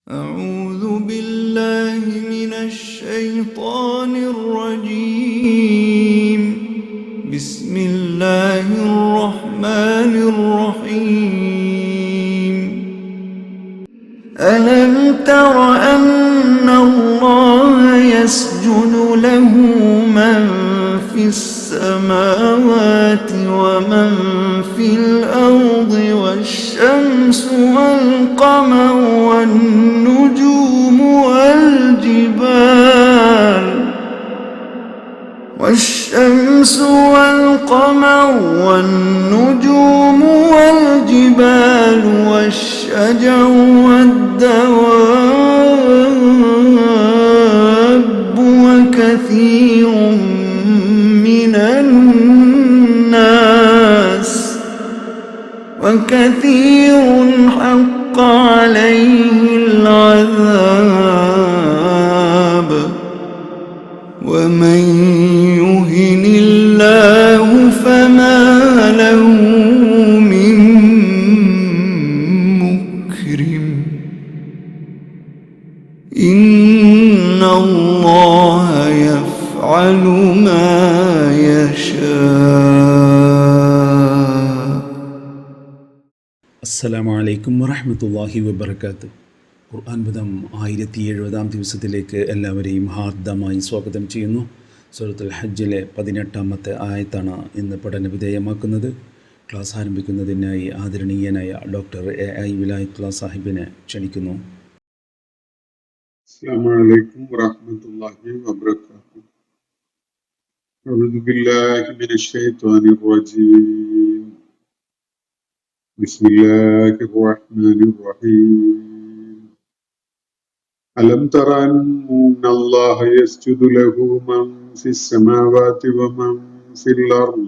أعوذ بالله من الشيطان الرجيم. بسم الله الرحمن الرحيم. ألم تر أن الله يسجد له من في السماوات ومن في الأرض والشمس والقمر والنجوم والجبال والشجر والدواب وكثير حق عليه العذاب ومن يهن الله فما له من مكرم إن الله يفعل ما يشاء. അസ്സലാമു അലൈക്കും വറഹ്മത്തുള്ളാഹി വബറകാതുഹു. ഖുർആൻ പദം 1070 ദിവസത്തിലേക്ക് എല്ലാവരെയും ഹാർദമായി സ്വാഗതം ചെയ്യുന്നു. സൂറത്തുൽ ഹജ്ജിലെ 18-ാമത്തെ ആയത്താണ് ഇന്ന് പഠനവിധേയമാക്കുന്നത്. ക്ലാസ് ആരംഭിക്കുന്നതിനായി ആദരണീയനായ ഡോക്ടർ AI വിലായത്തുള്ള സാഹിബിനെ ക്ഷണിക്കുന്നു. السلام عليكم ورحمة الله وبركاته. أعوذ بالله من الشيطان الرجيم. بسم الله الرحمن الرحيم. ألم تر أن الله يسجد له من في السماوات ومن في الأرض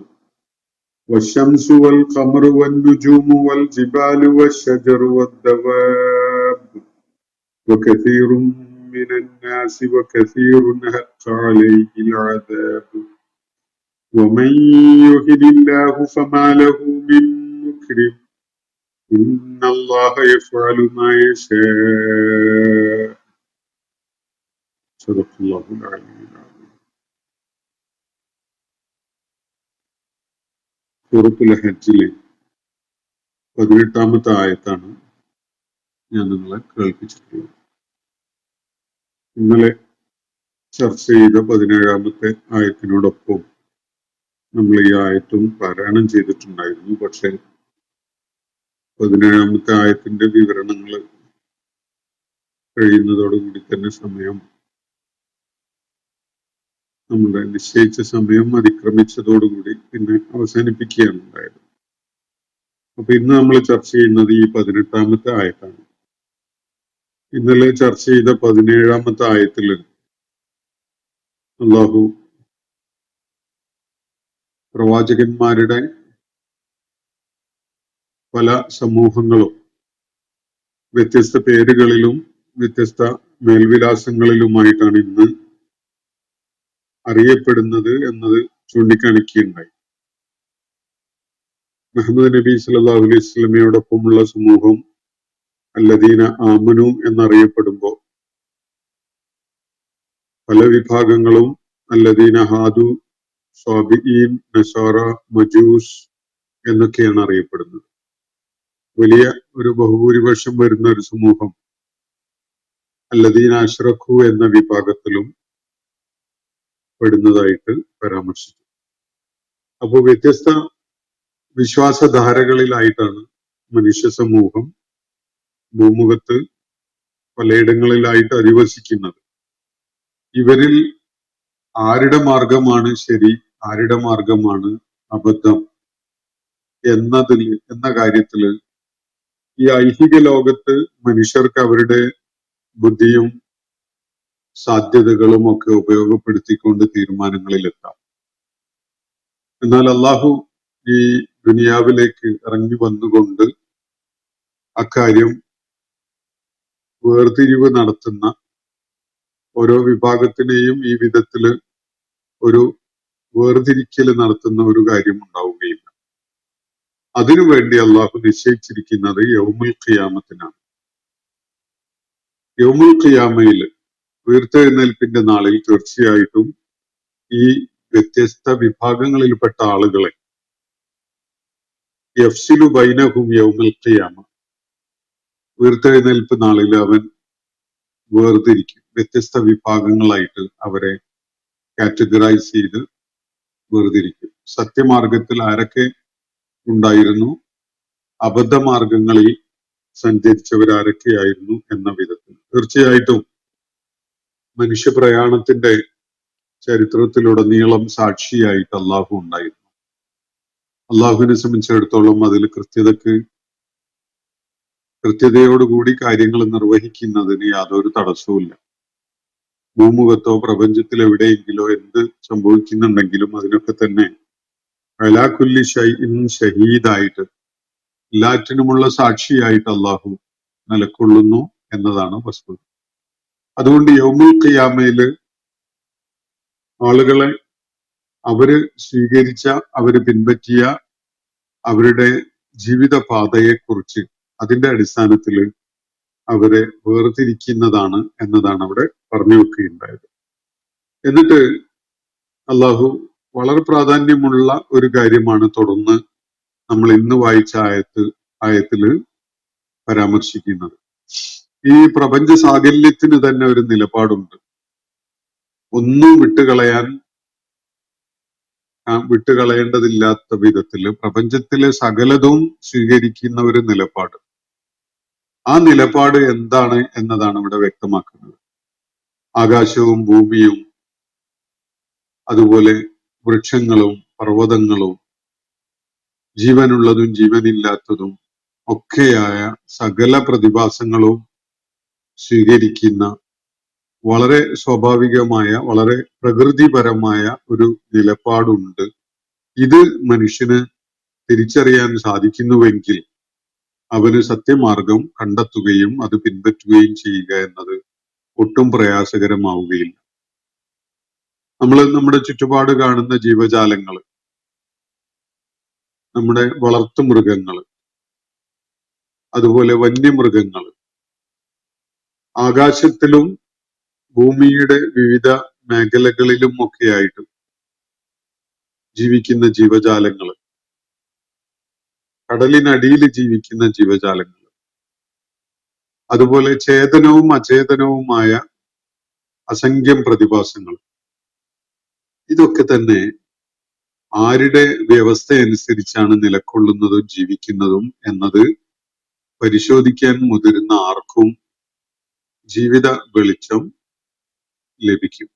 والشمس والقمر والنجوم والجبال والشجر والدواب وكثير من الناس وكثير حق عليه العذاب ومن يهن الله فما له من مكرم إن الله يفعل ما يشاء. صدق الله العلي العظيم. സൂറത്തുൽ ഹജ്ജിലെ 18-ാമത്തെ ആയത്താണ് ഞാൻ നിങ്ങളെ കേൾപ്പിച്ചിട്ടുള്ളത്. ഇന്നലെ ചർച്ച ചെയ്ത 17-ാമത്തെ ആയത്തിനോടൊപ്പം നമ്മൾ ഈ ആയത്തും പാരായണം ചെയ്തിട്ടുണ്ടായിരുന്നു. പക്ഷെ 17-ാമത്തെ ആയത്തിന്റെ വിവരണങ്ങൾ കഴിയുന്നതോടുകൂടി തന്നെ സമയം നമ്മുടെ നിശ്ചയിച്ച സമയം അതിക്രമിച്ചതോടുകൂടി പിന്നെ അവസാനിപ്പിക്കുകയാണ് ഉണ്ടായത്. അപ്പൊ ഇന്ന് നമ്മൾ ചർച്ച ചെയ്യുന്നത് ഈ 18-ാമത്തെ ആയത്താണ്. ഇന്നലെ ചർച്ച ചെയ്ത 17-ാമത്തെ ആയത്തിൽ അല്ലാഹു പ്രവാചകന്മാരുടെ പല സമൂഹങ്ങളും വ്യത്യസ്ത പേരുകളിലും വ്യത്യസ്ത മേൽവിലാസങ്ങളിലുമായിട്ടാണ് ഇന്ന് അറിയപ്പെടുന്നത് എന്നത് ചൂണ്ടിക്കാണിക്കുകയുണ്ടായി. മുഹമ്മദ് നബി സല്ലല്ലാഹു അലൈഹി വസല്ലമയോടൊപ്പമുള്ള സമൂഹം അല്ലദീന ആമനു എന്നറിയപ്പെടുമ്പോൾ പല വിഭാഗങ്ങളും അല്ലദീന ഹാദു, സ്വാബിഈൻ, നസാറ, മജൂസ് എന്നൊക്കെയാണ് അറിയപ്പെടുന്നത്. വലിയ ഒരു ബഹുഭൂരിപക്ഷം വരുന്ന ഒരു സമൂഹം അല്ലദീന അശ്റഖു എന്ന വിഭാഗത്തിലും പെടുന്നതായിട്ട് പരാമർശിച്ചു. അപ്പോൾ വ്യത്യസ്ത വിശ്വാസധാരകളിലായിട്ടാണ് മനുഷ്യ സമൂഹം ഭൂമുഖത്ത് പലയിടങ്ങളിലായിട്ട് അധിവസിക്കുന്നത്. ഇവരിൽ ആരുടെ മാർഗമാണ് ശരി, ആരുടെ മാർഗമാണ് അബദ്ധം എന്ന കാര്യത്തില് ഈ ഐഹിക ലോകത്ത് മനുഷ്യർക്ക് അവരുടെ ബുദ്ധിയും സാധ്യതകളും ഒക്കെ ഉപയോഗപ്പെടുത്തിക്കൊണ്ട് തീരുമാനങ്ങളിലെത്താം. എന്നാൽ അള്ളാഹു ഈ ദുനിയാവിലേക്ക് ഇറങ്ങി വന്നുകൊണ്ട് അക്കാര്യം വേർതിരിവ് നടത്തുന്ന ഓരോ വിഭാഗത്തിനെയും ഈ വിധത്തില് ഒരു വേർതിരിക്കൽ നടത്തുന്ന ഒരു കാര്യം ഉണ്ടാവുകയില്ല. അതിനുവേണ്ടി അള്ളാഹു നിശ്ചയിച്ചിരിക്കുന്നത് യൗമുൽ ഖിയാമത്തിനാണ്. യൗമുൽ ഖിയാമയിൽ ഉയർത്തെഴുന്നേൽപ്പിന്റെ നാളിൽ തീർച്ചയായിട്ടും ഈ വ്യത്യസ്ത വിഭാഗങ്ങളിൽപ്പെട്ട ആളുകളെ യഫ്സിലു ബൈനഹും യൗമുൽ ഖിയാമ, ഉയർത്തെഴുന്നേൽപ്പ് നാളിൽ അവൻ വേർതിരിക്കും. വ്യത്യസ്ത വിഭാഗങ്ങളായിട്ട് അവരെ കാറ്റഗറൈസ് ചെയ്ത് വേർതിരിക്കും. സത്യമാർഗത്തിൽ ആരൊക്കെ ഉണ്ടായിരുന്നു, അബദ്ധമാർഗങ്ങളിൽ സഞ്ചരിച്ചവരാരൊക്കെയായിരുന്നു എന്ന വിധത്തിൽ. തീർച്ചയായിട്ടും മനുഷ്യപ്രയാണത്തിന്റെ ചരിത്രത്തിലുടനീളം സാക്ഷിയായിട്ട് അള്ളാഹു ഉണ്ടായിരുന്നു. അള്ളാഹുവിനെ സംബന്ധിച്ചിടത്തോളം അതിൽ കൃത്യതയോടുകൂടി കാര്യങ്ങൾ നിർവഹിക്കുന്നതിന് യാതൊരു തടസ്സവുമില്ല. ഭൂമുഖത്തോ പ്രപഞ്ചത്തിൽ എവിടെയെങ്കിലോ എന്ത് സംഭവിക്കുന്നുണ്ടെങ്കിലും അതിനൊക്കെ തന്നെ അലാ കുല്ലി ഷൈഇൻ ഷഹീദായിട്ട്, എല്ലാറ്റിനുമുള്ള സാക്ഷിയായിട്ട് അള്ളാഹു നിലകൊള്ളുന്നു എന്നതാണ് വസ്തുത. അതുകൊണ്ട് യൗമുൽ ഖിയാമയില് ആളുകളെ അവര് സ്വീകരിച്ച, അവര് പിൻപറ്റിയ അവരുടെ ജീവിത പാതയെക്കുറിച്ച് അതിന്റെ അടിസ്ഥാനത്തിൽ അവരെ വേർതിരിക്കുന്നതാണ് എന്നതാണ് അവിടെ പറഞ്ഞു വെക്കുകയുണ്ടായത്. എന്നിട്ട് അള്ളാഹു വളരെ പ്രാധാന്യമുള്ള ഒരു കാര്യമാണ് തുടർന്ന് നമ്മൾ ഇന്ന് വായിച്ച ആയത്തില് പരാമർശിക്കുന്നത്. ഈ പ്രപഞ്ച സാകല്യത്തിന് തന്നെ ഒരു നിലപാടുണ്ട്. ഒന്നും വിട്ടുകളയേണ്ടതില്ലാത്ത വിധത്തില് പ്രപഞ്ചത്തിലെ സകലതും സ്വീകരിക്കുന്ന ഒരു നിലപാട്. ആ നിലപാട് എന്താണ് എന്നതാണ് ഇവിടെ വ്യക്തമാക്കുന്നത്. ആകാശവും ഭൂമിയും അതുപോലെ വൃക്ഷങ്ങളും പർവ്വതങ്ങളും ജീവനുള്ളതും ജീവനില്ലാത്തതും ഒക്കെയായ സകല പ്രതിഭാസങ്ങളും സ്വീകരിക്കുന്ന വളരെ സ്വാഭാവികമായ, വളരെ പ്രകൃതിപരമായ ഒരു നിലപാടുണ്ട്. ഇത് മനുഷ്യന് തിരിച്ചറിയാൻ സാധിക്കുന്നുവെങ്കിൽ അവന് സത്യമാർഗം കണ്ടെത്തുകയും അത് പിൻപറ്റുകയും ചെയ്യുക എന്നത് ഒട്ടും പ്രയാസകരമാവുകയില്ല. നമ്മുടെ ചുറ്റുപാട് കാണുന്ന ജീവജാലങ്ങൾ, നമ്മുടെ വളർത്തുമൃഗങ്ങൾ, അതുപോലെ വന്യമൃഗങ്ങൾ, ആകാശത്തിലും ഭൂമിയുടെ വിവിധ മേഖലകളിലും ഒക്കെയായിട്ട് ജീവിക്കുന്ന ജീവജാലങ്ങൾ, കടലിനടിയിൽ ജീവിക്കുന്ന ജീവജാലങ്ങൾ, അതുപോലെ ചേതനവും അചേതനവുമായ അസംഖ്യം പ്രതിഭാസങ്ങൾ, ഇതൊക്കെ തന്നെ ആരുടെ വ്യവസ്ഥ അനുസരിച്ചാണ് നിലകൊള്ളുന്നതും ജീവിക്കുന്നതും എന്നത് പരിശോധിക്കാൻ മുതിരുന്ന ആർക്കും ജീവിത വെളിച്ചം ലഭിക്കും.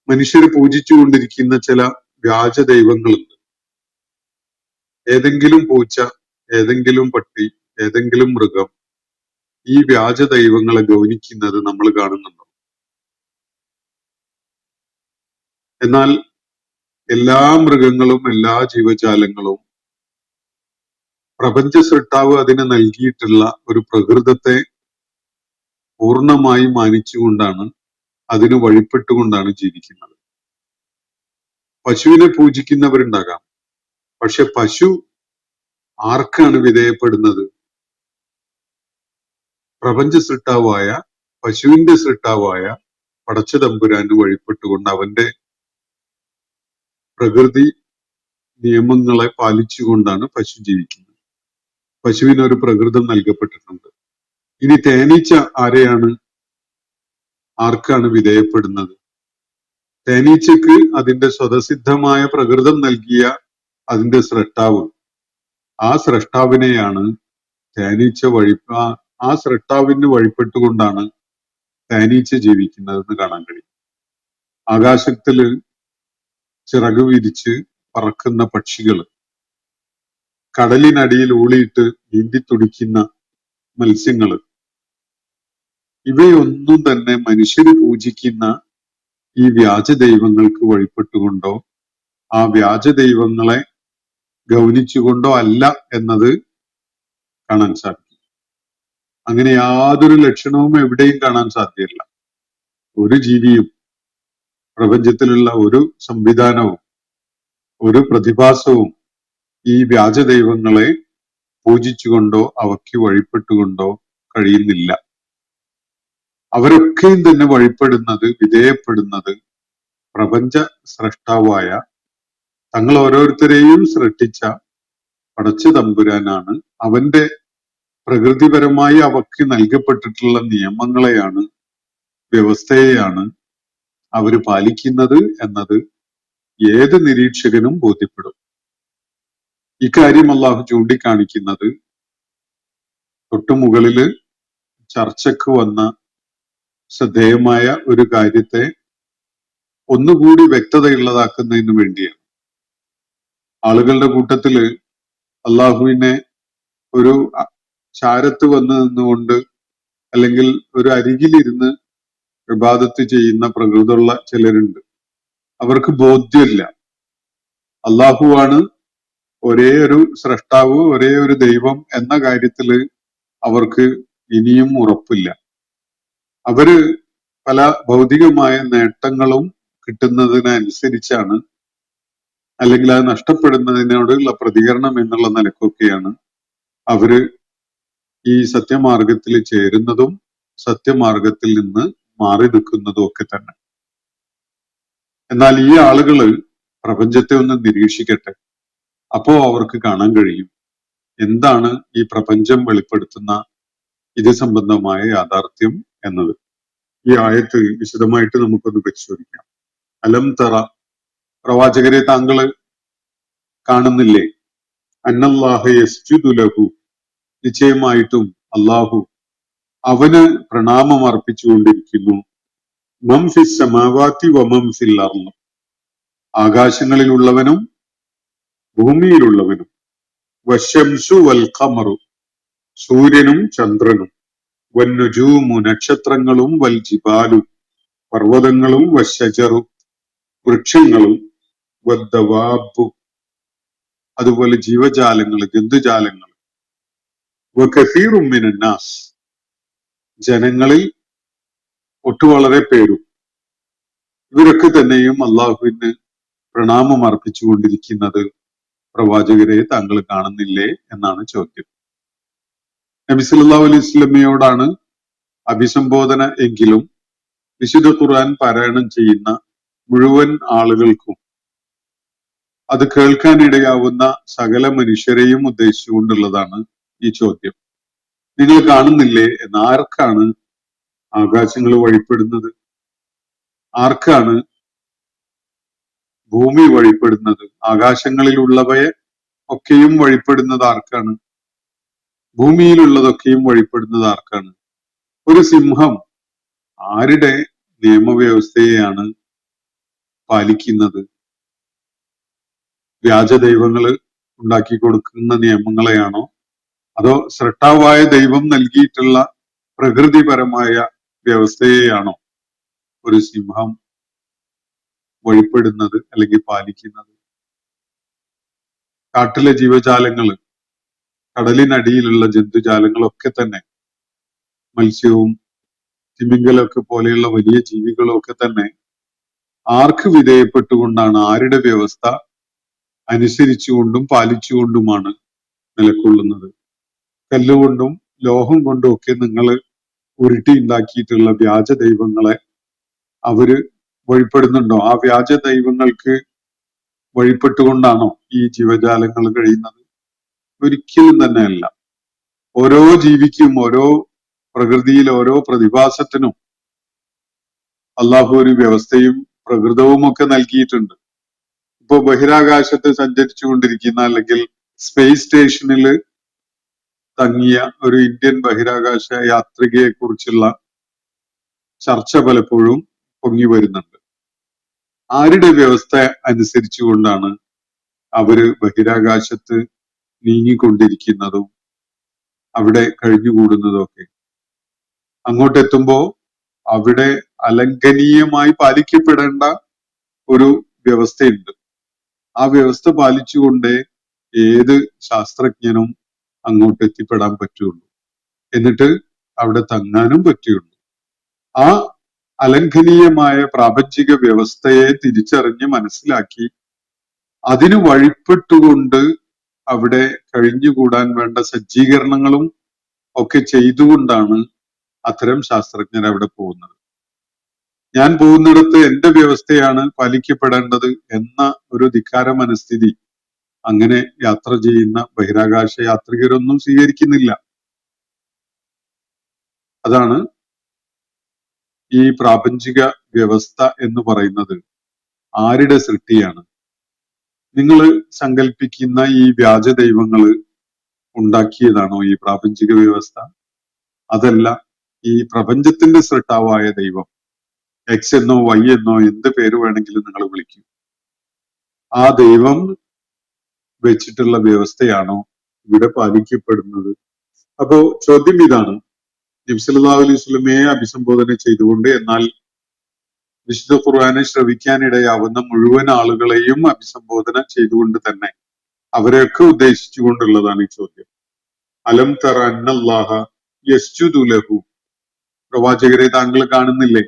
മനുഷ്യർ പൂജിച്ചുകൊണ്ടിരിക്കുന്ന ചില വ്യാജ ദൈവങ്ങളുണ്ട്. ഏതെങ്കിലും പൂച്ച, ഏതെങ്കിലും പട്ടി, ഏതെങ്കിലും മൃഗം ഈ വ്യാജ ദൈവങ്ങളെ ഗൗനിക്കുന്നത് നമ്മൾ കാണുന്നുണ്ടോ? എന്നാൽ എല്ലാ മൃഗങ്ങളും എല്ലാ ജീവജാലങ്ങളും പ്രപഞ്ച സൃഷ്ടാവ് അതിന് നൽകിയിട്ടുള്ള ഒരു പ്രകൃതത്തെ പൂർണ്ണമായി മാനിച്ചുകൊണ്ടാണ്, അതിന് വഴിപ്പെട്ടുകൊണ്ടാണ് ജീവിക്കുന്നത്. പശുവിനെ പൂജിക്കുന്നവരുണ്ടാകാം, പക്ഷെ പശു ആർക്കാണ് വിധേയപ്പെടുന്നത്? പ്രപഞ്ച സൃഷ്ടാവായ, പശുവിന്റെ സൃഷ്ടാവായ പടച്ച തമ്പുരാന് വഴിപ്പെട്ടുകൊണ്ട് അവന്റെ പ്രകൃതി നിയമങ്ങളെ പാലിച്ചുകൊണ്ടാണ് പശു ജീവിക്കുന്നത്. പശുവിനൊരു പ്രകൃതം നൽകപ്പെട്ടിട്ടുണ്ട്. ഇനി തേനീച്ച ആർക്കാണ് വിധേയപ്പെടുന്നത്? തേനീച്ചക്ക് അതിന്റെ സ്വതസിദ്ധമായ പ്രകൃതം നൽകിയ അതിന്റെ സ്രഷ്ടാവ്, ആ സ്രഷ്ടാവിനെയാണ് ആ സ്രഷ്ടാവിന് വഴിപ്പെട്ടുകൊണ്ടാണ് തേനീച്ച ജീവിക്കുന്നതെന്ന് കാണാൻ കഴിയും. ആകാശത്തില് ചിറക് വിരിച്ച് പറക്കുന്ന പക്ഷികൾ, കടലിനടിയിൽ ഊളിയിട്ട് നീന്തിത്തുടിക്കുന്ന മത്സ്യങ്ങള്, ഇവയൊന്നും തന്നെ മനുഷ്യര് പൂജിക്കുന്ന ഈ വ്യാജ ദൈവങ്ങൾക്ക് വഴിപ്പെട്ടുകൊണ്ടോ ആ വ്യാജ ദൈവങ്ങളെ ഗൗനിച്ചുകൊണ്ടോ അല്ല എന്നത് കാണാൻ സാധിക്കും. അങ്ങനെ യാതൊരു ലക്ഷണവും എവിടെയും കാണാൻ സാധ്യമല്ല. ഒരു ജീവിയും, പ്രപഞ്ചത്തിലുള്ള ഒരു സംവിധാനവും, ഒരു പ്രതിഭാസവും ഈ വ്യാജ ദൈവങ്ങളെ പൂജിച്ചുകൊണ്ടോ അവയ്ക്ക് വഴിപ്പെട്ടുകൊണ്ടോ കഴിയുന്നില്ല. അവരൊക്കെയും തന്നെ വഴിപ്പെടുന്നത്, വിധേയപ്പെടുന്നത് പ്രപഞ്ച സ്രഷ്ടാവായ തങ്ങൾ ഓരോരുത്തരെയും സൃഷ്ടിച്ച പടച്ച തമ്പുരാനാണ്. അവന്റെ പ്രകൃതിപരമായി അവക്ക് നൽകപ്പെട്ടിട്ടുള്ള നിയമങ്ങളെയാണ്, വ്യവസ്ഥയെയാണ് അവര് പാലിക്കുന്നത് എന്നത് ഏത് നിരീക്ഷകനും ബോധ്യപ്പെടും. ഇക്കാര്യം അള്ളാഹു ചൂണ്ടിക്കാണിക്കുന്നത് തൊട്ടുമുകളില് ചർച്ചയ്ക്ക് വന്ന ശ്രദ്ധേയമായ ഒരു കാര്യത്തെ ഒന്നുകൂടി വ്യക്തതയുള്ളതാക്കുന്നതിന് വേണ്ടിയാണ്. ആളുകളുടെ കൂട്ടത്തില് അള്ളാഹുവിനെ ഒരു ചാരത്ത് വന്ന് നിന്നുകൊണ്ട് അല്ലെങ്കിൽ ഒരു അരികിലിരുന്ന് ഇബാദത്ത് ചെയ്യുന്ന പ്രകൃതമുള്ള ചിലരുണ്ട്. അവർക്ക് ബോധ്യമില്ല അള്ളാഹുവാണ് ഒരേ ഒരു സ്രഷ്ടാവ്, ഒരേ ഒരു ദൈവം എന്ന കാര്യത്തില് അവർക്ക് ഇനിയും ഉറപ്പില്ല. അവര് പല ഭൗതികമായ നേട്ടങ്ങളും കിട്ടുന്നതിനനുസരിച്ചാണ്, അല്ലെങ്കിൽ അത് നഷ്ടപ്പെടുന്നതിനോടുള്ള പ്രതികരണം എന്നുള്ള നിലക്കൊക്കെയാണ് അവര് ഈ സത്യമാർഗത്തിൽ ചേരുന്നതും സത്യമാർഗത്തിൽ നിന്ന് മാറി നിൽക്കുന്നതും ഒക്കെ തന്നെ. എന്നാൽ ഈ ആളുകള് പ്രപഞ്ചത്തെ ഒന്ന് നിരീക്ഷിക്കട്ടെ, അപ്പോ അവർക്ക് കാണാൻ കഴിയും എന്താണ് ഈ പ്രപഞ്ചം വെളിപ്പെടുത്തുന്ന ഇത് സംബന്ധമായ യാഥാർത്ഥ്യം എന്നത്. ഈ ആയത്ത് വിശദമായിട്ട് നമുക്കൊന്ന് പരിശോധിക്കാം. അലം തറ, പ്രവാചകരെ താങ്കള് കാണുന്നില്ലേ? അന്നല്ലാഹ യസ്ജുദു ലഹു, നിശ്ചയമായിട്ടും അള്ളാഹു അവന് പ്രണാമം അർപ്പിച്ചുകൊണ്ടിരിക്കുന്നു. മം ഫിസ് സമാവാതി വമം ഫിൽ അർള്, ആകാശങ്ങളിലുള്ളവനും ഭൂമിയിലുള്ളവനും. വശംസു വൽ ഖമറു, സൂര്യനും ചന്ദ്രനും. വന്നുജൂമു, നക്ഷത്രങ്ങളും. വൽ ജിബാലു, പർവ്വതങ്ങളും. വശജറു, വൃക്ഷങ്ങളും. വദ്ദവാബു, അതുപോലെ ജീവജാലങ്ങൾ, ജന്തുജാലങ്ങൾ. വകസീറും മിനന്നാസ്, ജനങ്ങളിൽ ഒട്ടുവളരെ പേരും. ഇവരൊക്കെ തന്നെയും അള്ളാഹുവിന് പ്രണാമം അർപ്പിച്ചുകൊണ്ടിരിക്കുന്നത് പ്രവാചകരെ താങ്കൾ കാണുന്നില്ലേ എന്നാണ് ചോദ്യം. നബി സല്ലല്ലാഹു അലൈഹി വസല്ലമയോടാണ് അഭിസംബോധന എങ്കിലും വിശുദ്ധ ഖുർആൻ പാരായണം ചെയ്യുന്ന മുഴുവൻ ആളുകൾക്കും, അത് കേൾക്കാനിടയാവുന്ന സകല മനുഷ്യരെയും ഉദ്ദേശിച്ചുകൊണ്ടുള്ളതാണ് ഈ ചോദ്യം. നിങ്ങൾ കാണുന്നില്ലേ എന്ന്. ആർക്കാണ് ആകാശങ്ങൾ വഴിപ്പെടുന്നത്? ആർക്കാണ് ഭൂമി വഴിപ്പെടുന്നത്? ആകാശങ്ങളിലുള്ളവയെ ഒക്കെയും വഴിപ്പെടുന്നത് ആർക്കാണ്? ഭൂമിയിലുള്ളതൊക്കെയും വഴിപ്പെടുന്നത് ആർക്കാണ്? ഒരു സിംഹം ആരുടെ നിയമവ്യവസ്ഥയെയാണ് പാലിക്കുന്നത്? വ്യാജ ദൈവങ്ങള് ഉണ്ടാക്കി കൊടുക്കുന്ന നിയമങ്ങളെയാണോ, അതോ സൃഷ്ടാവായ ദൈവം നൽകിയിട്ടുള്ള പ്രകൃതിപരമായ വ്യവസ്ഥയെയാണോ ഒരു സിംഹം വഴിപ്പെടുന്നത് അല്ലെങ്കിൽ പാലിക്കുന്നത്? കാട്ടിലെ ജീവജാലങ്ങള്, കടലിനടിയിലുള്ള ജന്തുജാലങ്ങളൊക്കെ തന്നെ, മത്സ്യവും തിമിംഗലമൊക്കെ പോലെയുള്ള വലിയ ജീവികളും ഒക്കെ തന്നെ ആർക്ക് വിധേയപ്പെട്ടുകൊണ്ടാണ്, ആരുടെ വ്യവസ്ഥ അനുസരിച്ചുകൊണ്ടും പാലിച്ചുകൊണ്ടുമാണ് നിലകൊള്ളുന്നത്? കല്ലുകൊണ്ടും ലോഹം കൊണ്ടും ഒക്കെ നിങ്ങൾ ഉരുട്ടി ഉണ്ടാക്കിയിട്ടുള്ള വ്യാജ ദൈവങ്ങളെ അവര് വഴിപ്പെടുന്നുണ്ടോ? ആ വ്യാജ ദൈവങ്ങൾക്ക് വഴിപ്പെട്ടുകൊണ്ടാണോ ഈ ജീവജാലങ്ങൾ കഴിയുന്നത്? ഒരിക്കലും തന്നെ അല്ല. ഓരോ ജീവിക്കും, ഓരോ പ്രകൃതിയിൽ ഓരോ പ്രതിഭാസത്തിനും അള്ളാഹു ഒരു വ്യവസ്ഥയും പ്രകൃതവും ഒക്കെ നൽകിയിട്ടുണ്ട്. ഇപ്പോ ബഹിരാകാശത്ത് സഞ്ചരിച്ചു കൊണ്ടിരിക്കുന്ന അല്ലെങ്കിൽ സ്പേസ് സ്റ്റേഷനിൽ തങ്ങിയ ഒരു ഇന്ത്യൻ ബഹിരാകാശ യാത്രികയെ കുറിച്ചുള്ള ചർച്ച പലപ്പോഴും പൊങ്ങി വരുന്നുണ്ട്. ആരുടെ വ്യവസ്ഥ അനുസരിച്ചുകൊണ്ടാണ് അവര് ബഹിരാകാശത്ത് നീങ്ങിക്കൊണ്ടിരിക്കുന്നതും അവിടെ കഴിഞ്ഞുകൂടുന്നതും ഒക്കെ? അങ്ങോട്ടെത്തുമ്പോ അവിടെ അലംഘനീയമായി പാലിക്കപ്പെടേണ്ട ഒരു വ്യവസ്ഥയുണ്ട്. ആ വ്യവസ്ഥ പാലിച്ചുകൊണ്ടേ ഏത് ശാസ്ത്രജ്ഞനും അങ്ങോട്ട് എത്തിപ്പെടാൻ പറ്റുള്ളൂ, എന്നിട്ട് അവിടെ തങ്ങാനും പറ്റുള്ളൂ. ആ അലംഘനീയമായ പ്രാപഞ്ചിക വ്യവസ്ഥയെ തിരിച്ചറിഞ്ഞ് മനസ്സിലാക്കി അതിന് വഴിപ്പെട്ടുകൊണ്ട് അവിടെ കഴിഞ്ഞുകൂടാൻ വേണ്ട സജ്ജീകരണങ്ങളും ഒക്കെ ചെയ്തുകൊണ്ടാണ് അത്തരം ശാസ്ത്രജ്ഞർ അവിടെ പോകുന്നത്. ഞാൻ പോകുന്നിടത്ത് എന്റെ വ്യവസ്ഥയാണ് പാലിക്കപ്പെടേണ്ടത് എന്ന ഒരു ധിക്കാര മനസ്ഥിതി അങ്ങനെ യാത്ര ചെയ്യുന്ന ബഹിരാകാശ യാത്രികരൊന്നും സ്വീകരിക്കുന്നില്ല. അതാണ് ഈ പ്രാപഞ്ചിക വ്യവസ്ഥ എന്ന് പറയുന്നത് ആരുടെ സൃഷ്ടിയാണ്? നിങ്ങൾ സങ്കല്പിക്കുന്ന ഈ വ്യാജ ദൈവങ്ങൾ ഉണ്ടാക്കിയതാണോ ഈ പ്രാപഞ്ചിക വ്യവസ്ഥ? അതല്ല, ഈ പ്രപഞ്ചത്തിന്റെ സൃഷ്ടാവായ ദൈവം എക്സ് എന്നോ വൈ എന്നോ എന്ത് പേര് വേണമെങ്കിലും നിങ്ങൾ വിളിക്കും, ആ ദൈവം വെച്ചിട്ടുള്ള വ്യവസ്ഥയാണോ ഇവിടെ പാലിക്കപ്പെടുന്നത്? അപ്പോ ചോദ്യം ഇതാണ്. നബി സല്ലല്ലാഹു അലൈഹി വസല്ലമയെ അഭിസംബോധന ചെയ്തുകൊണ്ട്, എന്നാൽ വിശുദ്ധ ഖുർആനെ ശ്രവിക്കാനിടയാവുന്ന മുഴുവൻ ആളുകളെയും അഭിസംബോധന ചെയ്തുകൊണ്ട് തന്നെ അവരെയൊക്കെ ഉദ്ദേശിച്ചുകൊണ്ടുള്ളതാണ് ഈ ചോദ്യം. അലം തറ അന്നല്ലാഹ യസ്ജുദു ലഹു, പ്രവാചകരെ താങ്കൾ കാണുന്നില്ലേ?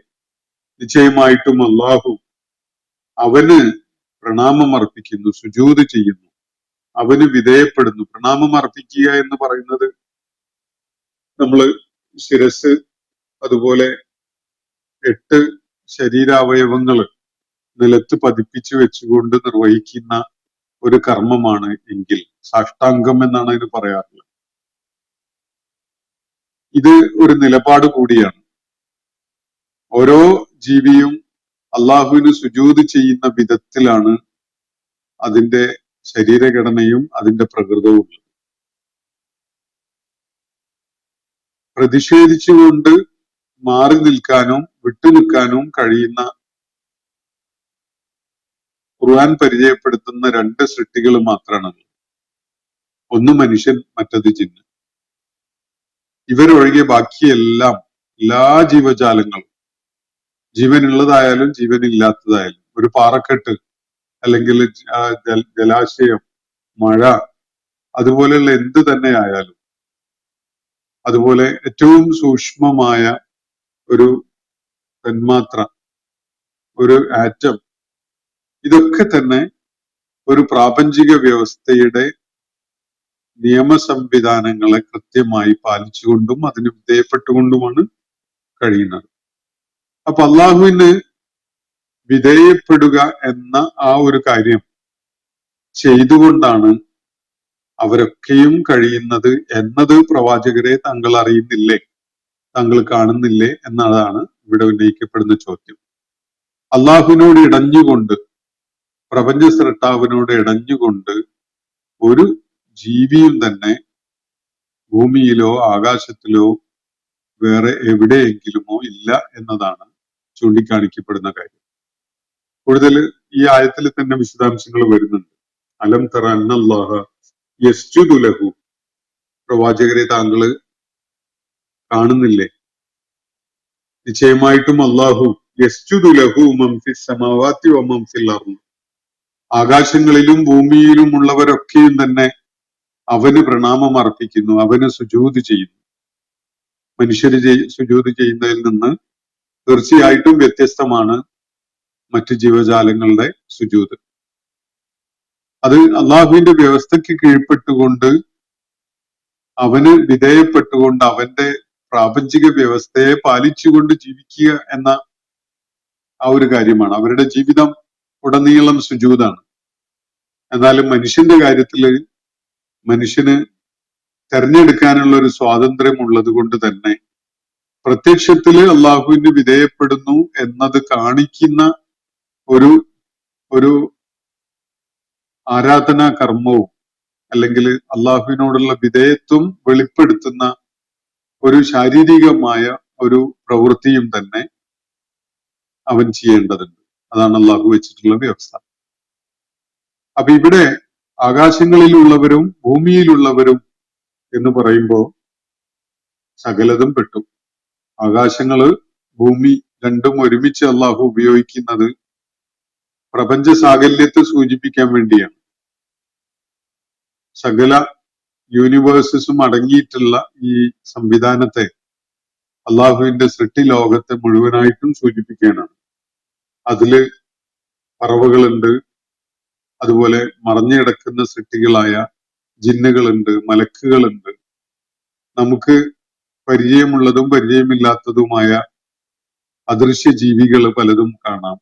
നിശ്ചയമായിട്ടും അല്ലാഹു അവന് പ്രണാമം അർപ്പിക്കുന്നു, സുജൂദ് ചെയ്യുന്നു, അവന് വിധേയപ്പെടുന്നു. പ്രണാമം അർപ്പിക്കുക എന്ന് പറയുന്നത് നമ്മള് ശിരസ്, അതുപോലെ 8 ശരീരാവയവങ്ങൾ നിലത്ത് പതിപ്പിച്ചു വെച്ചുകൊണ്ട് നിർവഹിക്കുന്ന ഒരു കർമ്മമാണ് എങ്കിൽ സാഷ്ടാംഗം എന്നാണ് അതിന് പറയാറുള്ളത്. ഇത് ഒരു നിലപാട് കൂടിയാണ്. ഓരോ ജീവിയും അള്ളാഹുവിന് സുജൂദ് ചെയ്യുന്ന വിധത്തിലാണ് അതിന്റെ ശരീരഘടനയും അതിന്റെ പ്രകൃതവും ഉള്ളത്. പ്രതിഷേധിച്ചുകൊണ്ട് മാറി നിൽക്കാനും വിട്ടുനിൽക്കാനും കഴിയുന്ന ഖുർആൻ പരിചയപ്പെടുത്തുന്ന 2 സൃഷ്ടികൾ മാത്രമാണ്. ഒന്ന് മനുഷ്യൻ, മറ്റത് ജിന്ന്. ഇവരൊഴികെ ബാക്കിയെല്ലാം, എല്ലാ ജീവജാലങ്ങളും, ജീവനുള്ളതായാലും ജീവനില്ലാത്തതായാലും, ഒരു പാറക്കെട്ട് അല്ലെങ്കിൽ ജലാശയം, മഴ, അതുപോലെയുള്ള എന്ത് തന്നെ ആയാലും, അതുപോലെ ഏറ്റവും സൂക്ഷ്മമായ ഒരു തന്മാത്ര, ഒരു ആറ്റം, ഇതൊക്കെ തന്നെ ഒരു പ്രാപഞ്ചിക വ്യവസ്ഥയുടെ നിയമ സംവിധാനങ്ങളെ കൃത്യമായി പാലിച്ചുകൊണ്ടും അതിന് വിധേയപ്പെട്ടുകൊണ്ടുമാണ് കഴിയുന്നത്. അപ്പൊ അള്ളാഹുവിന് വിധേയപ്പെടുക എന്ന ആ ഒരു കാര്യം ചെയ്തുകൊണ്ടാണ് അവരൊക്കെയും കഴിയുന്നത് എന്നത് പ്രവാചകരെ താങ്കൾ അറിയുന്നില്ലേ, താങ്കൾ കാണുന്നില്ലേ എന്നതാണ് ഇവിടെ ഉന്നയിക്കപ്പെടുന്ന ചോദ്യം. അള്ളാഹുവിനോട് ഇടഞ്ഞുകൊണ്ട്, പ്രപഞ്ച സൃഷ്ടാവിനോട് ഇടഞ്ഞുകൊണ്ട് ഒരു ജീവിയും തന്നെ ഭൂമിയിലോ ആകാശത്തിലോ വേറെ എവിടെയെങ്കിലുമോ ഇല്ല എന്നതാണ് ചൂണ്ടിക്കാണിക്കപ്പെടുന്ന കാര്യം. കൂടുതൽ ഈ ആയത്തിൽ തന്നെ വിശദാംശങ്ങൾ വരുന്നുണ്ട്. അലം തറ അന്നല്ലാഹ യസ്ജുദു ലഹു, പ്രവാചകരെ താങ്കള് കാണുന്നില്ലേ? നിശ്ചയമായിട്ടും അല്ലാഹു യസ്ജുദു ലഹു മൻ ഫിസ് സമാവാതി വ മൻ ഫിൽ അർദ്, ആകാശങ്ങളിലും ഭൂമിയിലും ഉള്ളവരൊക്കെയും തന്നെ അവന് പ്രണാമം അർപ്പിക്കുന്നു, അവന് സുജൂദ് ചെയ്യുന്നു. മനുഷ്യര് സുജൂദ് ചെയ്യുന്നതിൽ നിന്ന് തീർച്ചയായിട്ടും വ്യത്യസ്തമാണ് മറ്റു ജീവജാലങ്ങളുടെ സുജൂദ്. അത് അള്ളാഹുവിന്റെ വ്യവസ്ഥയ്ക്ക് കീഴ്പ്പെട്ടുകൊണ്ട്, അവന് വിധേയപ്പെട്ടുകൊണ്ട്, അവന്റെ പ്രാപഞ്ചിക വ്യവസ്ഥയെ പാലിച്ചുകൊണ്ട് ജീവിക്കുക എന്ന ആ ഒരു കാര്യമാണ്. അവരുടെ ജീവിതം ഉടനീളം സുജൂദാണ്. എന്നാലും മനുഷ്യന്റെ കാര്യത്തില് മനുഷ്യന് തെരഞ്ഞെടുക്കാനുള്ള ഒരു സ്വാതന്ത്ര്യം ഉള്ളത് കൊണ്ട് തന്നെ പ്രത്യക്ഷത്തില് അള്ളാഹുവിന് വിധേയപ്പെടുന്നു എന്നത് കാണിക്കുന്ന ഒരു ഒരു ആരാധനാ കർമ്മവും അല്ലെങ്കിൽ അള്ളാഹുവിനോടുള്ള വിധേയത്വം വെളിപ്പെടുത്തുന്ന ഒരു ശാരീരികമായ ഒരു പ്രവൃത്തിയും തന്നെ അവൻ ചെയ്യേണ്ടതുണ്ട്. അതാണ് അള്ളാഹു വെച്ചിട്ടുള്ള വ്യവസ്ഥ. അപ്പൊ ഇവിടെ ആകാശങ്ങളിലുള്ളവരും ഭൂമിയിലുള്ളവരും എന്ന് പറയുമ്പോൾ സകലതും പെട്ടു. ആകാശങ്ങള്, ഭൂമി രണ്ടും ഒരുമിച്ച് അള്ളാഹു ഉപയോഗിക്കുന്നത് പ്രപഞ്ച സാകല്യത്തെ സൂചിപ്പിക്കാൻ വേണ്ടിയാണ്. സകല യൂണിവേഴ്സസും അടങ്ങിയിട്ടുള്ള ഈ സംവിധാനത്തെ, അള്ളാഹുവിന്റെ സൃഷ്ടി ലോകത്തെ മുഴുവനായിട്ടും സൂചിപ്പിക്കാനാണ്. അതില് പറവകളുണ്ട്, അതുപോലെ മറഞ്ഞു കിടക്കുന്ന സൃഷ്ടികളായ ജിന്നുകളുണ്ട്, മലക്കുകളുണ്ട്. നമുക്ക് പരിചയമുള്ളതും പരിചയമില്ലാത്തതുമായ അദൃശ്യ ജീവികൾ പലതും കാണാം.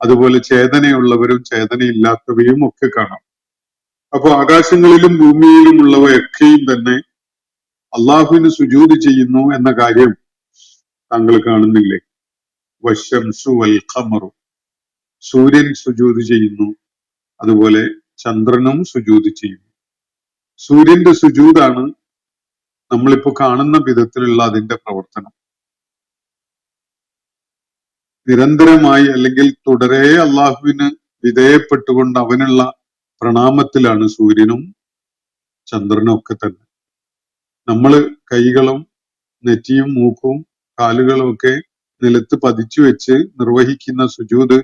അതുപോലെ ചേതനയുള്ളവരും ചേതനയില്ലാത്തവയും ഒക്കെ കാണാം. അപ്പൊ ആകാശങ്ങളിലും ഭൂമിയിലുമുള്ളവയൊക്കെയും തന്നെ അള്ളാഹുവിന് സുജൂദ് ചെയ്യുന്നു എന്ന കാര്യം താങ്കൾ കാണുന്നില്ലേ? വശംസു വൽ ഖമറു, സൂര്യൻ സുജൂദ് ചെയ്യുന്നു, അതുപോലെ ചന്ദ്രനും സുജൂദ് ചെയ്യുന്നു. സൂര്യന്റെ സുജൂദാണ് നമ്മളിപ്പോ കാണുന്ന വിധത്തിലുള്ള അതിന്റെ പ്രവർത്തനം. നിരന്തരമായി അല്ലെങ്കിൽ തുടരെ അള്ളാഹുവിന് വിധേയപ്പെട്ടുകൊണ്ട് അവനുള്ള പ്രണാമത്തിലാണ് സൂര്യനും ചന്ദ്രനും ഒക്കെ തന്നെ. നമ്മള് കൈകളും നെറ്റിയും മൂക്കും കാലുകളും ഒക്കെ നിലത്ത് പതിച്ചു വെച്ച് നിർവഹിക്കുന്ന സുജൂദ്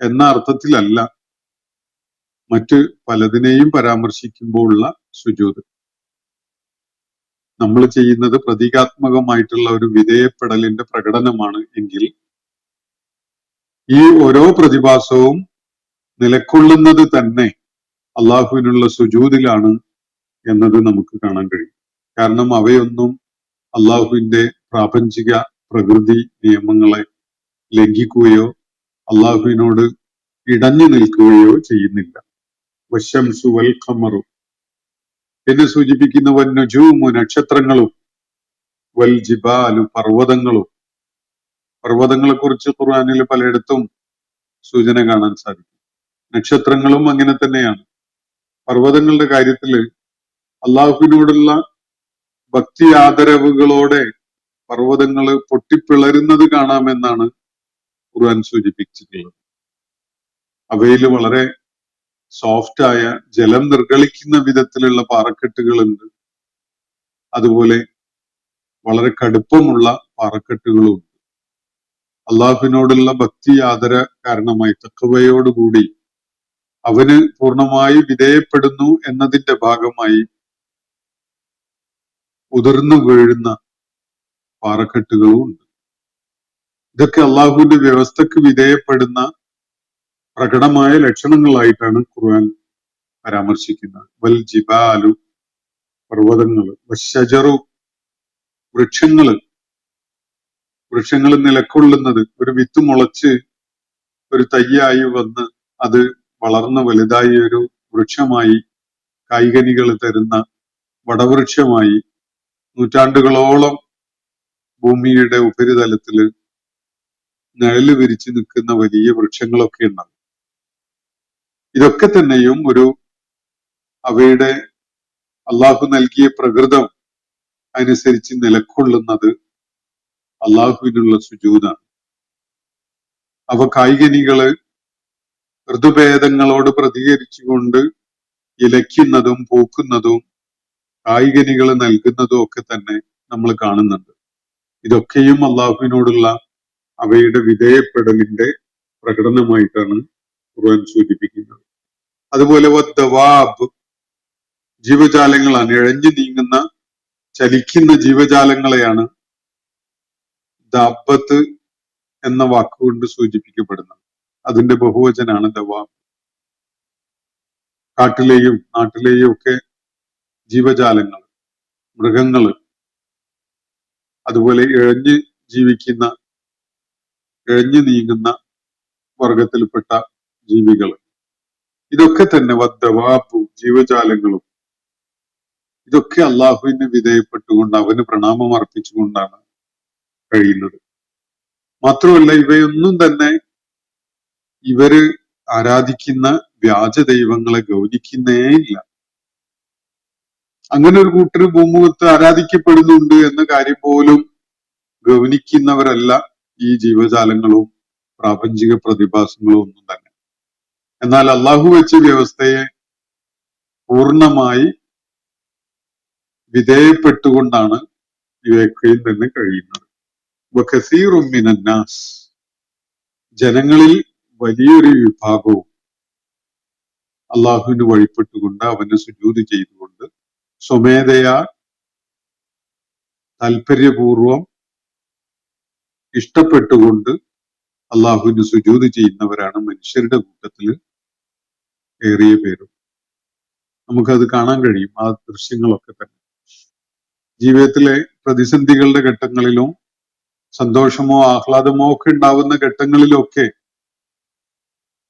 എന്ന അർത്ഥത്തിലല്ല മറ്റ് പലതിനെയും പരാമർശിക്കുമ്പോൾ ഉള്ള സുജൂദ്. നമ്മൾ ചെയ്യുന്നത് പ്രതീകാത്മകമായിട്ടുള്ള ഒരു വിധേയപ്പെടലിന്റെ പ്രകടനമാണ് എങ്കിൽ ഈ ഓരോ പ്രതിഭാസവും നിലക്കൊള്ളുന്നത് തന്നെ അള്ളാഹുവിനുള്ള സുജൂദിലാണ് എന്നത് നമുക്ക് കാണാൻ കഴിയും. കാരണം അവയൊന്നും അള്ളാഹുവിന്റെ പ്രാപഞ്ചിക പ്രകൃതി നിയമങ്ങളെ ലംഘിക്കുകയോ അള്ളാഹുവിനോട് ഇടഞ്ഞു നിൽക്കുകയോ ചെയ്യുന്നില്ല. വശംസു വൽ ഖമറു എന്ന് സൂചിപ്പിക്കുന്ന വന്നുജൂമു നക്ഷത്രങ്ങളും, വൽ ജിബാലു പർവ്വതങ്ങളും. പർവ്വതങ്ങളെ കുറിച്ച് ഖുർആനിൽ പലയിടത്തും സൂചന കാണാൻ സാധിക്കും. നക്ഷത്രങ്ങളും അങ്ങനെ തന്നെയാണ്. പർവ്വതങ്ങളുടെ കാര്യത്തില് അള്ളാഹുവിനോടുള്ള ഭക്തി ആദരവുകളോടെ പർവ്വതങ്ങള് പൊട്ടിപ്പിളരുന്നത് കാണാമെന്നാണ് ഖുർആൻ സൂചിപ്പിച്ചിട്ടുള്ളത്. അവയിൽ വളരെ സോഫ്റ്റായ ജലം നിർഗളിക്കുന്ന വിധത്തിലുള്ള പാറക്കെട്ടുകളുണ്ട്. അതുപോലെ വളരെ കടുപ്പമുള്ള പാറക്കെട്ടുകളും ഉണ്ട്. അള്ളാഹുവിനോടുള്ള ഭക്തി ആദര കാരണമായി തഖ്വയോടുകൂടി അവന് പൂർണ്ണമായി വിധേയപ്പെടുന്നു എന്നതിന്റെ ഭാഗമായി ഉതിർന്നു വീഴുന്ന പാറക്കെട്ടുകളും ഉണ്ട്. ഇതൊക്കെ അള്ളാഹുവിന്റെ വ്യവസ്ഥക്ക് വിധേയപ്പെടുന്ന പ്രകടമായ ലക്ഷണങ്ങളായിട്ടാണ് ഖുർആൻ പരാമർശിക്കുന്നത്. വൽ ജിബാലു പർവ്വതങ്ങള്, വശജറു വൃക്ഷങ്ങൾ നിലക്കൊള്ളുന്നത്, ഒരു വിത്ത് മുളച്ച് ഒരു തയ്യായി വന്ന് അത് വളർന്ന് വലുതായി ഒരു വൃക്ഷമായി കായ്കനികൾ തരുന്ന വടവൃക്ഷമായി നൂറ്റാണ്ടുകളോളം ഭൂമിയുടെ ഉപരിതലത്തില് നിഴല് വിരിച്ചു നിൽക്കുന്ന വലിയ വൃക്ഷങ്ങളൊക്കെ ഉണ്ടാവും. ഇതൊക്കെ തന്നെയും അവയുടെ അള്ളാഹു നൽകിയ പ്രകൃതം അനുസരിച്ച് നിലക്കൊള്ളുന്നത് അള്ളാഹുവിനുള്ള സുജൂദാണ്. അവ കായ്കനികള് ഋതുഭേദങ്ങളോട് പ്രതികരിച്ചുകൊണ്ട് ഇലയ്ക്കുന്നതും പൂക്കുന്നതും കായ്കനികൾ നൽകുന്നതും ഒക്കെ തന്നെ നമ്മൾ കാണുന്നുണ്ട്. ഇതൊക്കെയും അള്ളാഹുവിനോടുള്ള അവയുടെ വിധേയപ്പെടലിന്റെ പ്രകടനമായിട്ടാണ് ഖുർആൻ സൂചിപ്പിക്കുന്നത്. അതുപോലെ വദ്ദവാബ് ജീവജാലങ്ങളാണ്, ഇഴഞ്ഞു നീങ്ങുന്ന ചലിക്കുന്ന ജീവജാലങ്ങളെയാണ് ദാബത്ത് എന്ന വാക്കുകൊണ്ട് സൂചിപ്പിക്കപ്പെടുന്നത്. അതിന്റെ ബഹുവചനാണ് ദവാബ്. കാട്ടിലെയും നാട്ടിലെയും ഒക്കെ ജീവജാലങ്ങൾ, മൃഗങ്ങള്, അതുപോലെ ഇഴഞ്ഞു നീങ്ങുന്ന വർഗത്തിൽപ്പെട്ട ജീവികൾ, ഇതൊക്കെ തന്നെ വദ്ദവാബു ജീവജാലങ്ങളും ഇതൊക്കെ അള്ളാഹുവിന് വിധേയപ്പെട്ടുകൊണ്ട് അവന് പ്രണാമം അർപ്പിച്ചുകൊണ്ടാണ് കഴിയുന്നത്. മാത്രമല്ല ഇവയൊന്നും തന്നെ ഇവര് ആരാധിക്കുന്ന വ്യാജ ദൈവങ്ങളെ ഗൗനിക്കുന്നേ ഇല്ല. അങ്ങനെ ഒരു കൂട്ടര് ഭൂമുഖത്ത് ആരാധിക്കപ്പെടുന്നുണ്ട് എന്ന കാര്യം പോലും ഗൗനിക്കുന്നവരല്ല ഈ ജീവജാലങ്ങളും പ്രാപഞ്ചിക പ്രതിഭാസങ്ങളും ഒന്നും തന്നെ. എന്നാൽ അള്ളാഹു വെച്ച വ്യവസ്ഥയെ പൂർണ്ണമായി വിധേയപ്പെട്ടുകൊണ്ടാണ് ഇവയൊക്കെയും തന്നെ കഴിയുന്നത്. വകസീറും മിനന്നാസ്, ജനങ്ങളിൽ വലിയൊരു വിഭാഗവും അള്ളാഹുവിന് വഴിപ്പെട്ടുകൊണ്ട് അവന് സുജൂദ് ചെയ്തുകൊണ്ട് സ്വമേധയാ താല്പര്യപൂർവം ഇഷ്ടപ്പെട്ടുകൊണ്ട് അള്ളാഹുവിന് സുജൂദ് ചെയ്യുന്നവരാണ് മനുഷ്യരുടെ കൂട്ടത്തിൽ ഏറിയ പേരും. നമുക്കത് കാണാൻ കഴിയും ആ ദൃശ്യങ്ങളൊക്കെ തന്നെ. ജീവിതത്തിലെ പ്രതിസന്ധികളുടെ ഘട്ടങ്ങളിലും സന്തോഷമോ ആഹ്ലാദമോ ഒക്കെ ഉണ്ടാവുന്ന ഘട്ടങ്ങളിലൊക്കെ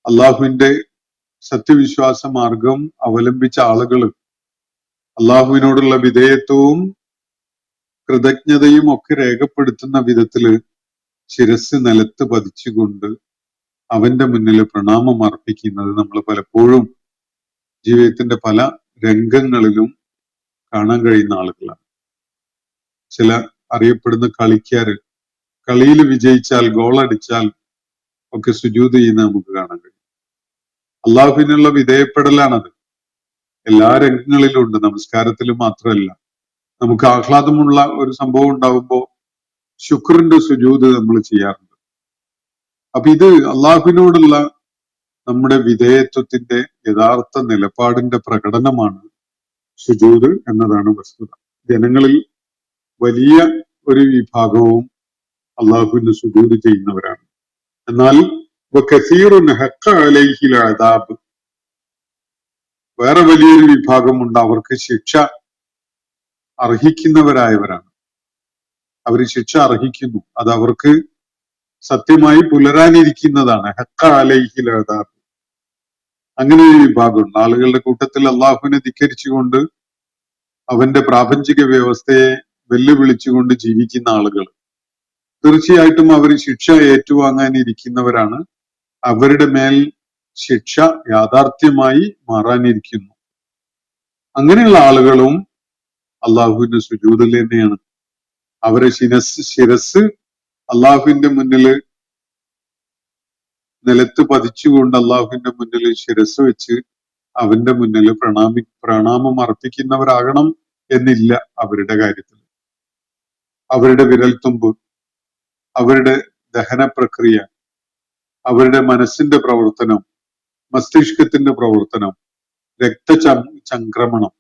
അള്ളാഹുവിന്റെ സത്യവിശ്വാസ മാർഗം അവലംബിച്ച ആളുകൾ അള്ളാഹുവിനോടുള്ള വിധേയത്വവും കൃതജ്ഞതയും ഒക്കെ രേഖപ്പെടുത്തുന്ന വിധത്തില് ശിരസ് നിലത്ത് പതിച്ചുകൊണ്ട് അവന്റെ മുന്നിൽ പ്രണാമം അർപ്പിക്കുന്നത് നമ്മൾ പലപ്പോഴും ജീവിതത്തിന്റെ പല രംഗങ്ങളിലും കാണാൻ കഴിയുന്ന ആളുകളാണ്. ചില അറിയപ്പെടുന്ന കളിക്കാര് കളിയിൽ വിജയിച്ചാൽ ഗോൾ അടിച്ചാൽ ഒക്കെ സുജൂദ് ചെയ്യുന്ന നമുക്ക് കാണാൻ കഴിയും. അള്ളാഹുവിനുള്ള വിധേയപ്പെടലാണത്. എല്ലാ രംഗങ്ങളിലും ഉണ്ട്, നമസ്കാരത്തിലും മാത്രമല്ല. നമുക്ക് ആഹ്ലാദമുള്ള ഒരു സംഭവം ഉണ്ടാവുമ്പോൾ ശുക്രിന്റെ സുജൂദ് നമ്മൾ ചെയ്യാറുണ്ട്. അപ്പൊ ഇത് അള്ളാഹുവിനോടുള്ള നമ്മുടെ വിധേയത്വത്തിന്റെ യഥാർത്ഥ നിലപാടിന്റെ പ്രകടനമാണ് സുജൂദ് എന്നതാണ് വസ്തുത. ജനങ്ങളിൽ വലിയ ഒരു വിഭാഗവും അള്ളാഹുവിന് സുജൂദ് ചെയ്യുന്നവരാണ്. എന്നാൽ വേറെ വലിയൊരു വിഭാഗമുണ്ട്, അവർക്ക് ശിക്ഷ അർഹിക്കുന്നവരായവരാണ്. അവർ ശിക്ഷ അർഹിക്കുന്നു, അത് അവർക്ക് സത്യമായി പുലരാനിരിക്കുന്നതാണ്. ഹക്ക അലൈഹിൽ അദാബ്. അങ്ങനെ ഒരു വിഭാഗമുണ്ട്. ആളുകളുടെ കൂട്ടത്തിൽ അള്ളാഹുവിനെ ധിക്കരിച്ചുകൊണ്ട് അവന്റെ പ്രാപഞ്ചിക വ്യവസ്ഥയെ വെല്ലുവിളിച്ചുകൊണ്ട് ജീവിക്കുന്ന ആളുകൾ തീർച്ചയായിട്ടും അവർ ശിക്ഷ ഏറ്റുവാങ്ങാനിരിക്കുന്നവരാണ്. അവരുടെ മേൽ ശിക്ഷ യാഥാർത്ഥ്യമായി മാറാനിരിക്കുന്നു. അങ്ങനെയുള്ള ആളുകളും അള്ളാഹുവിന്റെ സുജൂദിൽ തന്നെയാണ്. അവരെ ശിരസ് അള്ളാഹുവിന്റെ മുന്നില് നിലത്ത് പതിച്ചുകൊണ്ട് അള്ളാഹുവിന്റെ മുന്നിൽ ശിരസ് വെച്ച് അവന്റെ മുന്നിൽ പ്രണാമം അർപ്പിക്കുന്നവരാകണം എന്നില്ല അവരുടെ കാര്യത്തിൽ. അവരുടെ വിരൽത്തുമ്പ്, അവരുടെ ദഹന പ്രക്രിയ, അവരുടെ മനസ്സിന്റെ പ്രവർത്തനം, മസ്തിഷ്കത്തിന്റെ പ്രവർത്തനം, രക്തചംക്രമണം,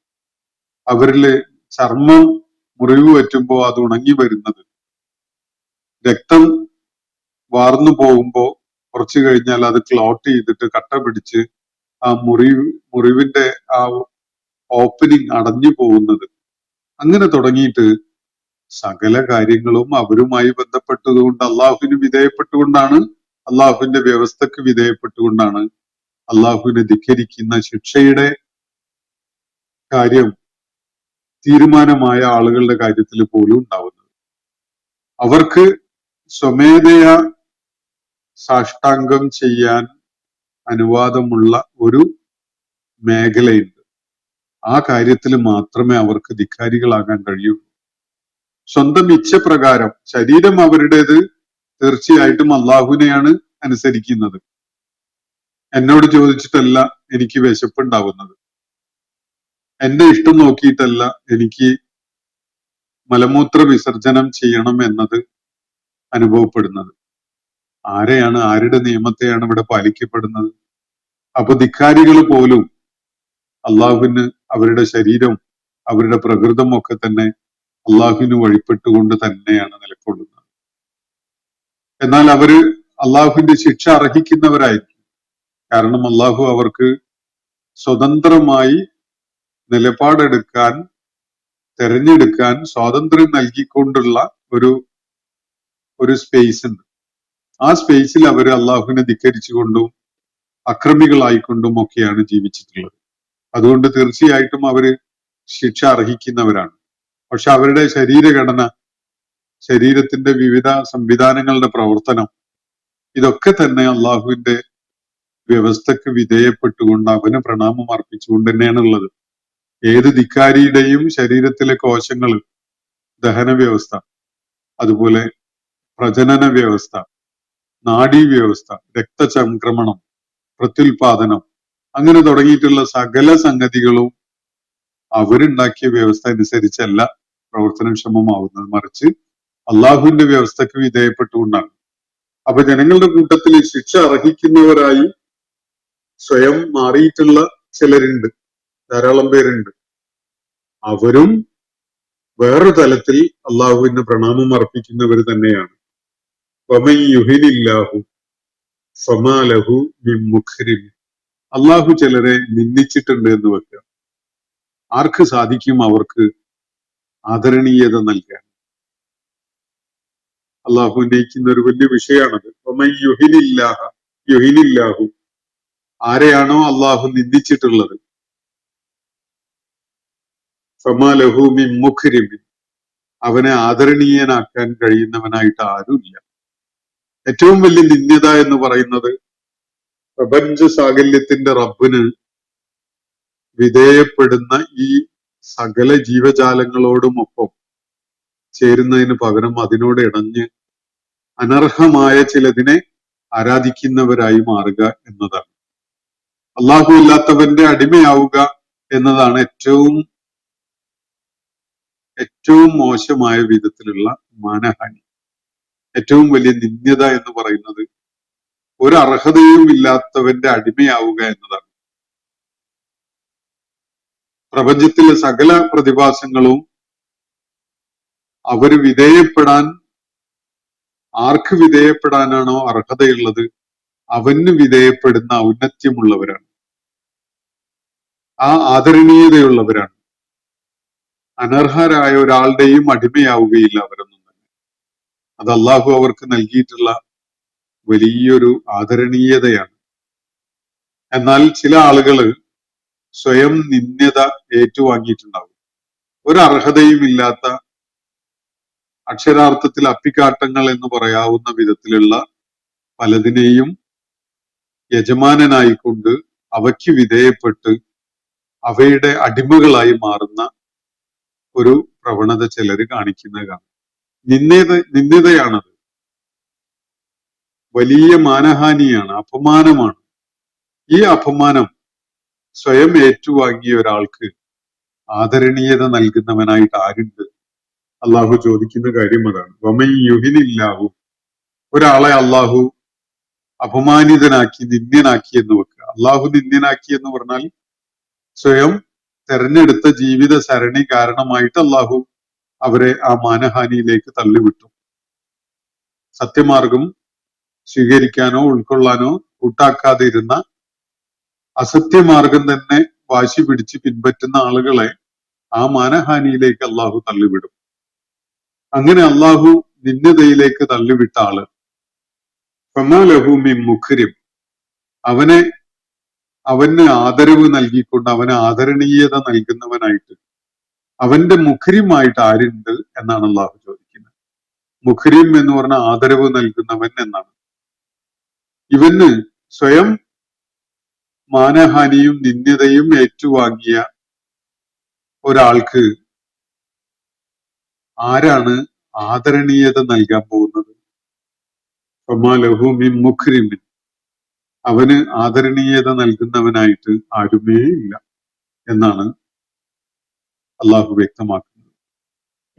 അവരില് ചർമ്മം മുറിവ് പറ്റുമ്പോ അത് ഉണങ്ങി വരുന്നത്, രക്തം വാർന്നു പോകുമ്പോ കുറച്ചു കഴിഞ്ഞാൽ അത് ക്ലോട്ട് ചെയ്തിട്ട് കട്ട പിടിച്ച് ആ മുറിവിന്റെ ആ ഓപ്പനിങ് അടഞ്ഞു പോകുന്നത്, അങ്ങനെ തുടങ്ങിയിട്ട് സകല കാര്യങ്ങളും അവരുമായി ബന്ധപ്പെട്ടതുകൊണ്ട് അള്ളാഹുവിന് വിധേയപ്പെട്ടുകൊണ്ടാണ്, അള്ളാഹുവിന്റെ വ്യവസ്ഥക്ക് വിധേയപ്പെട്ടുകൊണ്ടാണ് അള്ളാഹുവിനെ ധിക്കരിക്കുന്ന ശിക്ഷയുടെ കാര്യം തീരുമാനമായ ആളുകളുടെ കാര്യത്തിൽ പോലും ഉണ്ടാവുന്നത്. അവർക്ക് സ്വമേധയാ സാഷ്ടാംഗം ചെയ്യാൻ അനുവാദമുള്ള ഒരു മേഖലയുണ്ട്. ആ കാര്യത്തിൽ മാത്രമേ അവർക്ക് ധിക്കാരികളാകാൻ കഴിയുള്ളൂ. സ്വന്തം ഇച്ഛപ്രകാരം ശരീരം അവരുടേത് തീർച്ചയായിട്ടും അള്ളാഹുവിനെയാണ് അനുസരിക്കുന്നത്. എന്നോട് ചോദിച്ചിട്ടല്ല എനിക്ക് വിശപ്പുണ്ടാവുന്നത്, എന്റെ ഇഷ്ടം നോക്കിയിട്ടല്ല എനിക്ക് മലമൂത്ര വിസർജനം ചെയ്യണം എന്നത് അനുഭവപ്പെടുന്നത്. ആരെയാണ്, ആരുടെ നിയമത്തെയാണ് ഇവിടെ പാലിക്കപ്പെടുന്നത്? അപ്പൊ ധിക്കാരികൾ പോലും അള്ളാഹുവിന് അവരുടെ ശരീരം, അവരുടെ പ്രകൃതം ഒക്കെ തന്നെ അള്ളാഹുവിന് വഴിപ്പെട്ടുകൊണ്ട് തന്നെയാണ് നിലകൊള്ളുന്നത്. എന്നാൽ അവര് അള്ളാഹുവിന്റെ ശിക്ഷ അർഹിക്കുന്നവരായിരിക്കും. കാരണം അള്ളാഹു അവർക്ക് സ്വതന്ത്രമായി നിലപാടെടുക്കാൻ, തെരഞ്ഞെടുക്കാൻ സ്വാതന്ത്ര്യം നൽകിക്കൊണ്ടുള്ള ഒരു സ്പേസ് ഉണ്ട്. ആ സ്പേസിൽ അവർ അള്ളാഹുവിനെ ധിക്കരിച്ചുകൊണ്ടും അക്രമികളായിക്കൊണ്ടും ഒക്കെയാണ് ജീവിച്ചിട്ടുള്ളത്. അതുകൊണ്ട് തീർച്ചയായിട്ടും അവര് ശിക്ഷ അർഹിക്കുന്നവരാണ്. പക്ഷെ അവരുടെ ശരീരഘടന, ശരീരത്തിന്റെ വിവിധ സംവിധാനങ്ങളുടെ പ്രവർത്തനം, ഇതൊക്കെ തന്നെ അള്ളാഹുവിന്റെ വ്യവസ്ഥക്ക് വിധേയപ്പെട്ടുകൊണ്ട് അവന് പ്രണാമം അർപ്പിച്ചുകൊണ്ട് തന്നെയാണ് ഉള്ളത്. ഏത് ധിക്കാരിയുടെയും ശരീരത്തിലെ കോശങ്ങൾ, ദഹന വ്യവസ്ഥ, അതുപോലെ പ്രജനന വ്യവസ്ഥ, നാഡീവ്യവസ്ഥ, രക്തചംക്രമണം, പ്രത്യുൽപാദനം, അങ്ങനെ തുടങ്ങിയിട്ടുള്ള സകല സംഗതികളും അവരുണ്ടാക്കിയ വ്യവസ്ഥ അനുസരിച്ചല്ല പ്രവർത്തനക്ഷമമാവുന്നത്, മറിച്ച് അള്ളാഹുവിന്റെ വ്യവസ്ഥക്ക് വിധേയപ്പെട്ടുകൊണ്ടാണ്. അപ്പൊ ജനങ്ങളുടെ കൂട്ടത്തിൽ ശിക്ഷ അർഹിക്കുന്നവരായി സ്വയം മാറിയിട്ടുള്ള ചിലരുണ്ട്, ധാരാളം പേരുണ്ട്. അവരും വേറൊരു തലത്തിൽ അള്ളാഹുവിന് പ്രണാമം അർപ്പിക്കുന്നവർ തന്നെയാണ്. വമൻ യുഹിനില്ലാഹു ഫമാ ലഹു മിൻ മുക്രിം. അള്ളാഹു ചിലരെ നിന്ദിച്ചിട്ടുണ്ട് എന്ന് വെക്കുക, ആർക്ക് സാധിക്കും അവർക്ക് ആദരണീയത നൽകാൻ. അള്ളാഹു ഉന്നയിക്കുന്ന ഒരു വലിയ വിഷയമാണത്. യുഹിനില്ലാഹു, ആരെയാണോ അള്ളാഹു നിന്ദിച്ചിട്ടുള്ളത്, ഫമാ ലഹു മിൻ മുക്രിമിൻ, അവനെ ആദരണീയനാക്കാൻ കഴിയുന്നവനായിട്ട് ആരുമില്ല. ഏറ്റവും വലിയ നിന്ദ്യത എന്ന് പറയുന്നത് പ്രപഞ്ച സാകല്യത്തിന്റെ റബ്ബിന് വിധേയപ്പെടുന്ന ഈ സകല ജീവജാലങ്ങളോടുമൊപ്പം ചേരുന്നതിന് പകരം അതിനോട് ഇണഞ്ഞ് അനർഹമായ ചിലതിനെ ആരാധിക്കുന്നവരായി മാറുക എന്നതാണ്. അള്ളാഹു ഇല്ലാത്തവന്റെ അടിമയാവുക എന്നതാണ് ഏറ്റവും മോശമായ വിധത്തിലുള്ള മാനഹാനി. ഏറ്റവും വലിയ നിന്ദ്യത എന്ന് പറയുന്നത് ഒരു അർഹതയും ഇല്ലാത്തവന്റെ അടിമയാവുക എന്നതാണ്. പ്രപഞ്ചത്തിലെ സകല പ്രതിഭാസങ്ങളും അവര് വിധേയപ്പെടാൻ, ആർക്ക് വിധേയപ്പെടാനാണോ അർഹതയുള്ളത് അവന് വിധേയപ്പെടുന്ന ഔന്നത്യമുള്ളവരാണ്, ആ ആദരണീയതയുള്ളവരാണ്. അനർഹരായ ഒരാളുടെയും അടിമയാവുകയില്ല അവരൊന്നും തന്നെ. അത് അള്ളാഹു അവർക്ക് നൽകിയിട്ടുള്ള വലിയൊരു ആദരണീയതയാണ്. എന്നാൽ ചില ആളുകള് സ്വയം നിന്ദ്യത ഏറ്റുവാങ്ങിയിട്ടുണ്ടാവും. ഒരു അർഹതയും ഇല്ലാത്ത, അക്ഷരാർത്ഥത്തിൽ അപ്പിക്കാട്ടങ്ങൾ എന്ന് പറയാവുന്ന വിധത്തിലുള്ള പലതിനെയും യജമാനനായിക്കൊണ്ട് അവയ്ക്ക് വിധേയപ്പെട്ട് അവയുടെ അടിമകളായി മാറുന്ന ഒരു പ്രവണത ചിലര് കാണിക്കുന്നതാണ്. നിന്ദ്യതയാണത്. വലിയ മാനഹാനിയാണ്, അപമാനമാണ്. ഈ അപമാനം സ്വയം ഏറ്റുവാങ്ങിയ ഒരാൾക്ക് ആദരണീയത നൽകുന്നവനായിട്ട് ആരുണ്ട്? അള്ളാഹു ചോദിക്കുന്ന കാര്യം അതാണ്. വമൻ യുഹിനില്ലാഹു, ഒരാളെ അള്ളാഹു അപമാനിതനാക്കി, നിന്ദ്യനാക്കി എന്ന് വെക്കുക. അള്ളാഹു നിന്ദ്യനാക്കി എന്ന് പറഞ്ഞാൽ സ്വയം തെരഞ്ഞെടുത്ത ജീവിത സരണി കാരണമായിട്ട് അള്ളാഹു അവരെ ആ മാനഹാനിയിലേക്ക് തള്ളിവിട്ടു. സത്യമാർഗം സ്വീകരിക്കാനോ ഉൾക്കൊള്ളാനോ കൂട്ടാക്കാതെ ഇരുന്ന, അസത്യമാർഗം തന്നെ വാശി പിടിച്ച് പിൻപറ്റുന്ന ആളുകളെ ആ മാനഹാനിയിലേക്ക് അള്ളാഹു തള്ളിവിടും. അങ്ങനെ അള്ളാഹു നിന്ദ്യതയിലേക്ക് തള്ളിവിട്ട ആള് ഫമാ ലഹു മിൻ മുക്രിം, അവന് ആദരവ് നൽകിക്കൊണ്ട് അവന് ആദരണീയത നൽകുന്നവനായിട്ട്, അവന്റെ മുഖരിമായിട്ട് ആരുണ്ട് എന്നാണ് അള്ളാഹു ചോദിക്കുന്നത്. മുഖരിം എന്ന് പറഞ്ഞാൽ ആദരവ് നൽകുന്നവൻ എന്നാണ്. ഇവന് സ്വയം മാനഹാനിയും നിന്ദ്യതയും ഏറ്റുവാങ്ങിയ ഒരാൾക്ക് ആരാണ് ആദരണീയത നൽകാൻ പോകുന്നത്? ഫമാ ലഹു മിൻ മുക്രിമിൻ, അവന് ആദരണീയത നൽകുന്നവനായിട്ട് ആരുമേ ഇല്ല എന്നാണ് അള്ളാഹു വ്യക്തമാക്കുന്നത്.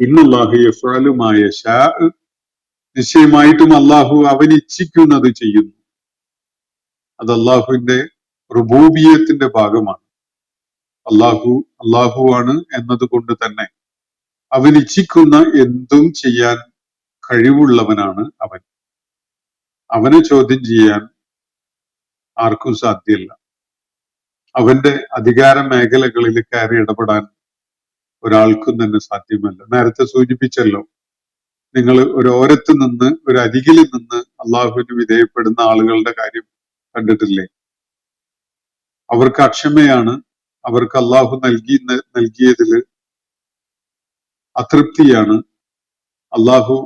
ഇന്നല്ലാഹു യഫ്അലു മാ യശാ, നിശ്ചയമായിട്ടും അള്ളാഹു അവൻ ഇച്ഛിക്കുന്നത് ചെയ്യുന്നു. അത് അള്ളാഹുവിന്റെ റുബൂബിയത്തിന്റെ ഭാഗമാണ്. അള്ളാഹുവാണ് എന്നതുകൊണ്ട് തന്നെ അവൻ ഇച്ഛിക്കുന്ന എന്തും ചെയ്യാൻ കഴിവുള്ളവനാണ് അവൻ. അവനെ ചോദ്യം ചെയ്യാൻ ആർക്കും സാധ്യമല്ല. അവന്റെ അധികാര മേഖലകളിൽ കയറി ഇടപെടാൻ ഒരാൾക്കും തന്നെ സാധ്യമല്ല. നേരത്തെ സൂചിപ്പിച്ചല്ലോ, നിങ്ങൾ ഓരത്ത് നിന്ന്, ഒരു അരികിൽ നിന്ന് അള്ളാഹുവിന് വിധേയപ്പെടുന്ന ആളുകളുടെ കാര്യം കണ്ടിട്ടില്ലേ? അവർക്ക് അക്ഷമയാണ്, അവർക്ക് അള്ളാഹു നൽകിയതിൽ അതൃപ്തിയാണ്, അള്ളാഹു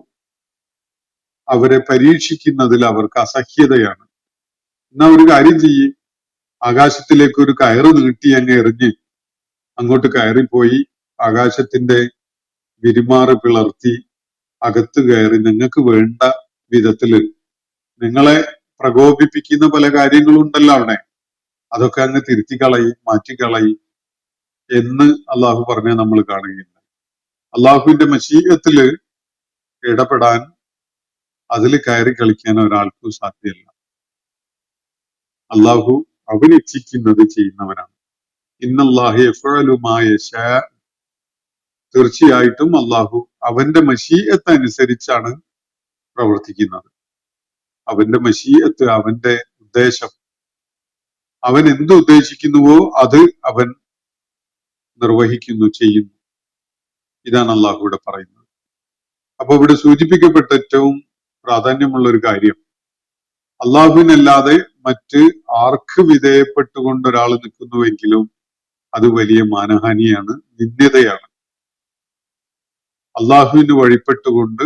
അവരെ പരീക്ഷിക്കുന്നതിൽ അവർക്ക് അസഹ്യതയാണ്. എന്നാ ഒരു കാര്യം ചെയ്യ്, ആകാശത്തിലേക്ക് ഒരു കയറ് നീട്ടി അങ്ങ് എറിഞ്ഞ് അങ്ങോട്ട് കയറിപ്പോയി ആകാശത്തിന്റെ വിരിമാറ് പിളർത്തി അകത്ത് കയറി നിങ്ങൾക്ക് വേണ്ട വിധത്തില് നിങ്ങളെ പ്രകോപിപ്പിക്കുന്ന പല കാര്യങ്ങളും ഉണ്ടല്ലോ അവിടെ, അതൊക്കെ അങ്ങ് തിരുത്തിക്കളയി, മാറ്റിക്കളയി എന്ന് അള്ളാഹു പറഞ്ഞ നമ്മൾ കാണുകയില്ല. അള്ളാഹുവിന്റെ മശീഅത്തില് ഇടപെടാൻ, അതിൽ കയറി കളിക്കാൻ ഒരാൾക്കും സാധ്യമല്ല. അള്ളാഹു അവൻ ഇച്ഛിക്കുന്നത് ചെയ്യുന്നവനാണ്. ഇന്നല്ലാഹു യഫ്അലു മാ യശാ, തീർച്ചയായിട്ടും അള്ളാഹു അവന്റെ മശീഅത്ത് അനുസരിച്ചാണ് പ്രവർത്തിക്കുന്നത്. അവന്റെ മശീഅത്ത്, അവന്റെ ഉദ്ദേശം, അവൻ എന്ത് ഉദ്ദേശിക്കുന്നുവോ അത് അവൻ നിർവഹിക്കുന്നു, ചെയ്യുന്നു. ഇതാണ് അള്ളാഹു ഇവിടെ പറയുന്നത്. അപ്പൊ ഇവിടെ സൂചിപ്പിക്കപ്പെട്ട ഏറ്റവും പ്രാധാന്യമുള്ള ഒരു കാര്യം, അള്ളാഹുവിനല്ലാതെ മറ്റ് ആർക്ക് വിധേയപ്പെട്ടുകൊണ്ട് ഒരാൾ നിൽക്കുന്നുവെങ്കിലും അത് വലിയ മാനഹാനിയാണ്, നിന്ദ്യതയാണ്. അള്ളാഹുവിന് വഴിപ്പെട്ടുകൊണ്ട്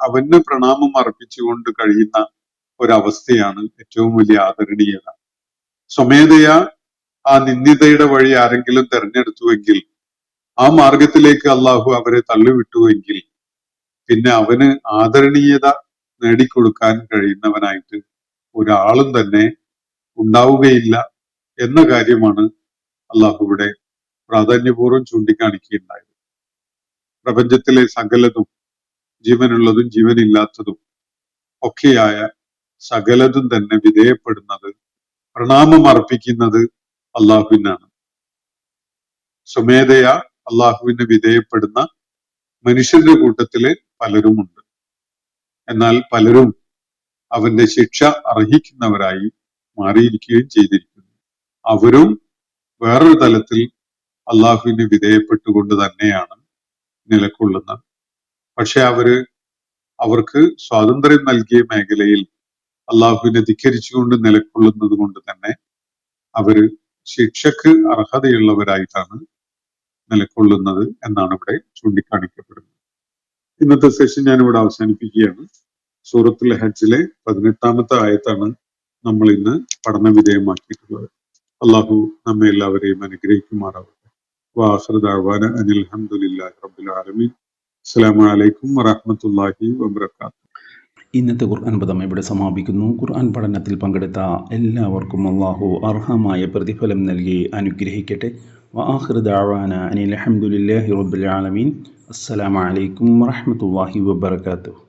അവന് പ്രണാമം അർപ്പിച്ചുകൊണ്ട് കഴിയുന്ന ഒരവസ്ഥയാണ് ഏറ്റവും വലിയ ആദരണീയത. സ്വമേധയാ ആ നിന്ദ്യതയുടെ വഴി ആരെങ്കിലും തെരഞ്ഞെടുത്തുവെങ്കിൽ, ആ മാർഗത്തിലേക്ക് അള്ളാഹു അവരെ തള്ളിവിട്ടുവെങ്കിൽ, പിന്നെ അവന് ആദരണീയത നേടിക്കൊടുക്കാൻ കഴിയുന്നവനായിട്ട് ഒരാളും തന്നെ ഉണ്ടാവുകയില്ല എന്ന കാര്യമാണ് അള്ളാഹു ഇവിടെ പ്രാധാന്യപൂർവ്വം ചൂണ്ടിക്കാണിക്കുകയുണ്ടായത്. പ്രപഞ്ചത്തിലെ സകലതും, ജീവനുള്ളതും ജീവനില്ലാത്തതും ഒക്കെയായ സകലതും തന്നെ വിധേയപ്പെടുന്നത്, പ്രണാമം അർപ്പിക്കുന്നത് അള്ളാഹുവിനാണ്. സ്വമേധയാ അള്ളാഹുവിന് വിധേയപ്പെടുന്ന മനുഷ്യരുടെ കൂട്ടത്തില് പലരുമുണ്ട്. എന്നാൽ പലരും അവന്റെ ശിക്ഷ അർഹിക്കുന്നവരായി മാറിയിരിക്കുകയും ചെയ്തിരിക്കുന്നു. അവരും വേറൊരു തലത്തിൽ അള്ളാഹുവിന് വിധേയപ്പെട്ടുകൊണ്ട് തന്നെയാണ് നിലകൊള്ളുന്നത്. പക്ഷെ അവർക്ക് സ്വാതന്ത്ര്യം നൽകിയ മേഖലയിൽ അള്ളാഹുവിനെ ധിക്കരിച്ചുകൊണ്ട് നിലകൊള്ളുന്നത് കൊണ്ട് തന്നെ അവര് ശിക്ഷക്ക് അർഹതയുള്ളവരായിട്ടാണ് നിലകൊള്ളുന്നത് എന്നാണ് ഇവിടെ ചൂണ്ടിക്കാണിക്കപ്പെടുന്നത്. ഇന്നത്തെ സെഷൻ ഞാനിവിടെ അവസാനിപ്പിക്കുകയാണ്. സൂറത്തുൽ ഹജ്ജിലെ 18-ാമത്തെ ആയത്താണ് നമ്മൾ ഇന്ന് പഠന വിധേയമാക്കിയിട്ടുള്ളത്. അള്ളാഹു നമ്മെ എല്ലാവരെയും അനുഗ്രഹിക്കുമാറാവട്ടെ. വാഖിറു ദഅ്വാന അനിൽ ഹംദുലില്ലാഹി റബ്ബിൽ ആലമീൻ. അസ്സലാമു അലൈക്കും വറഹ്മത്തുള്ളാഹി വബറകാതുഹു. ഇന്നത്തെ ഖുർആൻ പദം ഇവിടെ സമാപിക്കുന്നു. ഖുർആൻ പഠനത്തിൽ പങ്കെടുത്ത എല്ലാവർക്കും അള്ളാഹു അർഹമായ പ്രതിഫലം നൽകി അനുഗ്രഹിക്കട്ടെ. വആഖിറു ദഅ്വാന അനിൽ ഹംദുലില്ലാഹി റബ്ബിൽ ആലമീൻ. അസ്സലാമു അലൈക്കും വറഹ്മത്തുള്ളാഹി വബറകാതുഹു.